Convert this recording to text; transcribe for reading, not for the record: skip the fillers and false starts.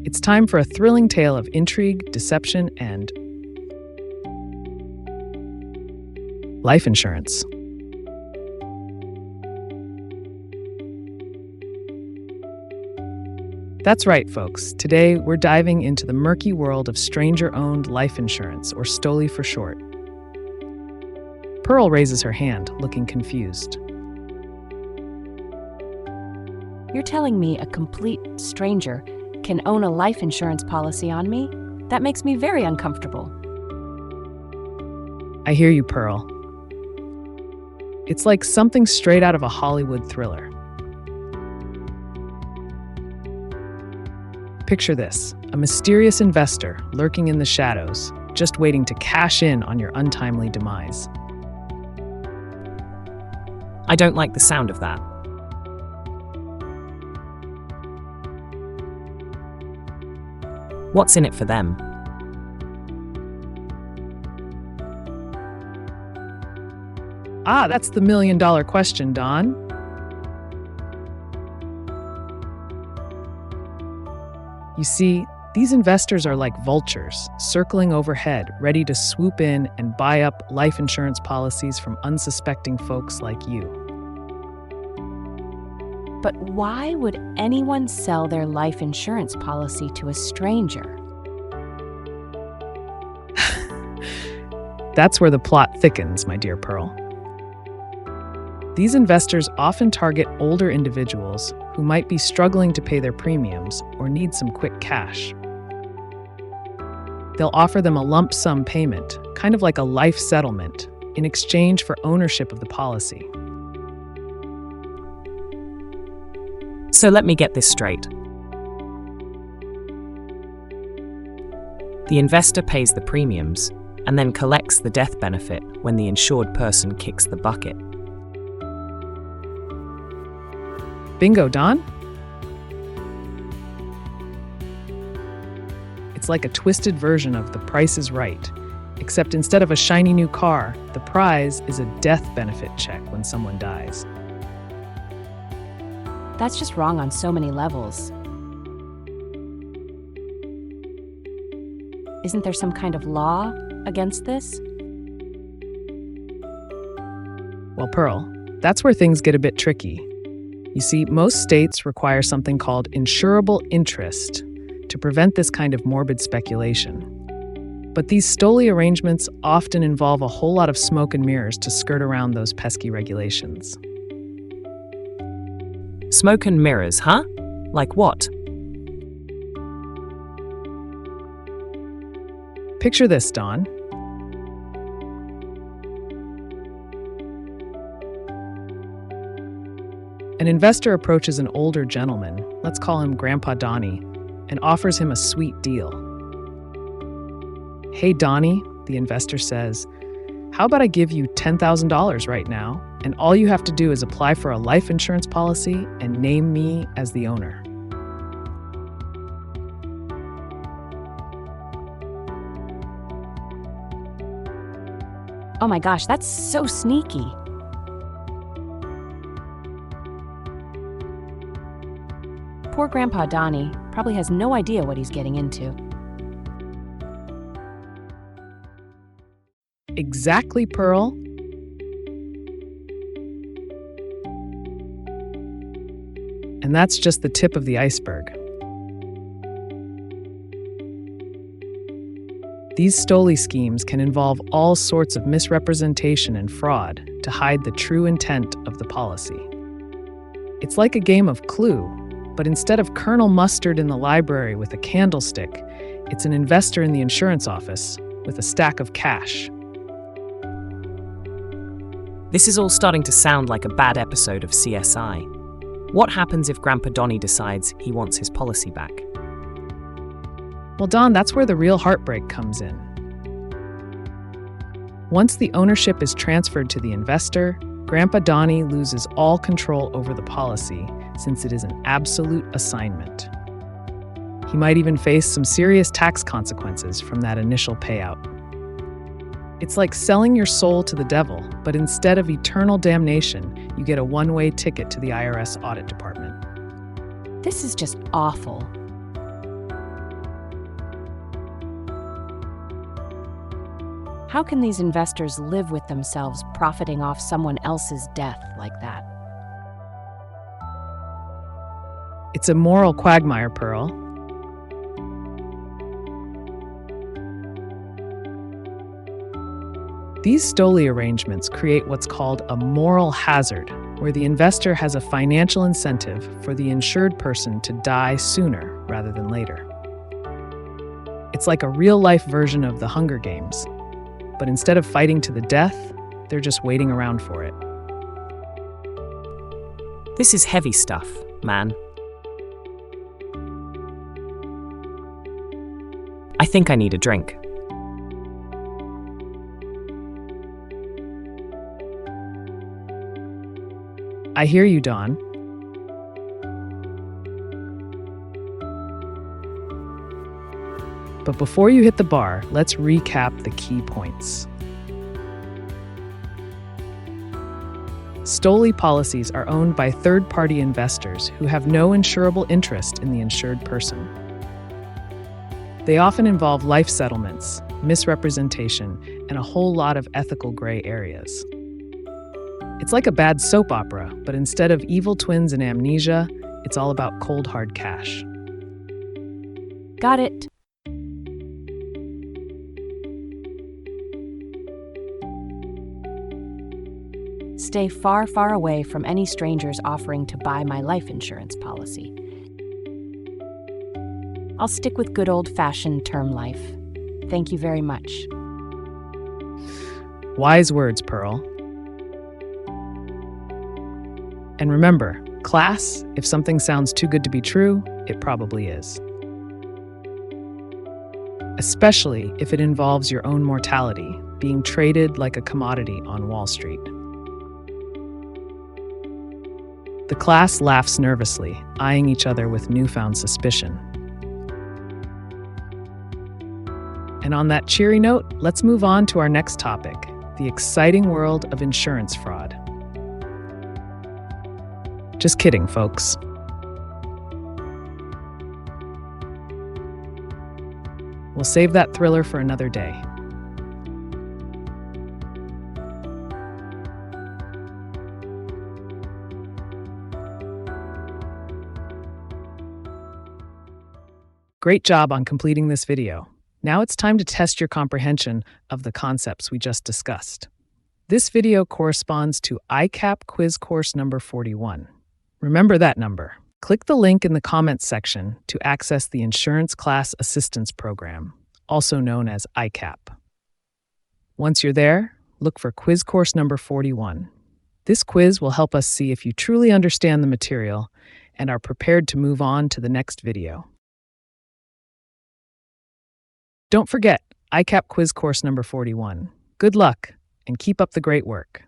It's time for a thrilling tale of intrigue, deception, and life insurance. That's right, folks. Today, we're diving into the murky world of stranger-owned life insurance, or STOLI for short. Pearl raises her hand, looking confused. You're telling me a complete stranger can own a life insurance policy on me? That makes me very uncomfortable. I hear you, Pearl. It's like something straight out of a Hollywood thriller. Picture this, a mysterious investor lurking in the shadows, just waiting to cash in on your untimely demise. I don't like the sound of that. What's in it for them? That's the million-dollar question, Don. You see, these investors are like vultures, circling overhead, ready to swoop in and buy up life insurance policies from unsuspecting folks like you. But why would anyone sell their life insurance policy to a stranger? That's where the plot thickens, my dear Pearl. These investors often target older individuals who might be struggling to pay their premiums or need some quick cash. They'll offer them a lump sum payment, kind of like a life settlement, in exchange for ownership of the policy. So let me get this straight. The investor pays the premiums and then collects the death benefit when the insured person kicks the bucket. Bingo, Don. It's like a twisted version of The Price is Right, except instead of a shiny new car, the prize is a death benefit check when someone dies. That's just wrong on so many levels. Isn't there some kind of law against this? Well, Pearl, that's where things get a bit tricky. You see, most states require something called insurable interest to prevent this kind of morbid speculation. But these STOLI arrangements often involve a whole lot of smoke and mirrors to skirt around those pesky regulations. Smoke and mirrors, huh? Like what? Picture this, Don. An investor approaches an older gentleman, let's call him Grandpa Donnie, and offers him a sweet deal. "Hey, Donnie," the investor says, "how about I give you $10,000 right now, and all you have to do is apply for a life insurance policy and name me as the owner." Oh my gosh, that's so sneaky. Poor Grandpa Donnie probably has no idea what he's getting into. Exactly, Pearl. And that's just the tip of the iceberg. These STOLI schemes can involve all sorts of misrepresentation and fraud to hide the true intent of the policy. It's like a game of Clue, but instead of Colonel Mustard in the library with a candlestick, it's an investor in the insurance office with a stack of cash. This is all starting to sound like a bad episode of CSI. What happens if Grandpa Donnie decides he wants his policy back? Well, Don, that's where the real heartbreak comes in. Once the ownership is transferred to the investor, Grandpa Donnie loses all control over the policy since it is an absolute assignment. He might even face some serious tax consequences from that initial payout. It's like selling your soul to the devil, but instead of eternal damnation, you get a one-way ticket to the IRS audit department. This is just awful. How can these investors live with themselves profiting off someone else's death like that? It's a moral quagmire, Pearl. These STOLI arrangements create what's called a moral hazard, where the investor has a financial incentive for the insured person to die sooner rather than later. It's like a real-life version of the Hunger Games, but instead of fighting to the death, they're just waiting around for it. This is heavy stuff, man. I think I need a drink. I hear you, Dawn. But before you hit the bar, let's recap the key points. STOLI policies are owned by third-party investors who have no insurable interest in the insured person. They often involve life settlements, misrepresentation, and a whole lot of ethical gray areas. It's like a bad soap opera, but instead of evil twins and amnesia, it's all about cold, hard cash. Got it. Stay far, far away from any strangers offering to buy my life insurance policy. I'll stick with good old-fashioned term life. Thank you very much. Wise words, Pearl. And remember, class, if something sounds too good to be true, it probably is. Especially if it involves your own mortality, being traded like a commodity on Wall Street. The class laughs nervously, eyeing each other with newfound suspicion. And on that cheery note, let's move on to our next topic, the exciting world of insurance fraud. Just kidding, folks. We'll save that thriller for another day. Great job on completing this video. Now it's time to test your comprehension of the concepts we just discussed. This video corresponds to ICAP quiz course number 41. Remember that number. Click the link in the comments section to access the Insurance Class Assistance Program, also known as ICAP. Once you're there, look for quiz course number 41. This quiz will help us see if you truly understand the material and are prepared to move on to the next video. Don't forget, ICAP quiz course number 41. Good luck, and keep up the great work.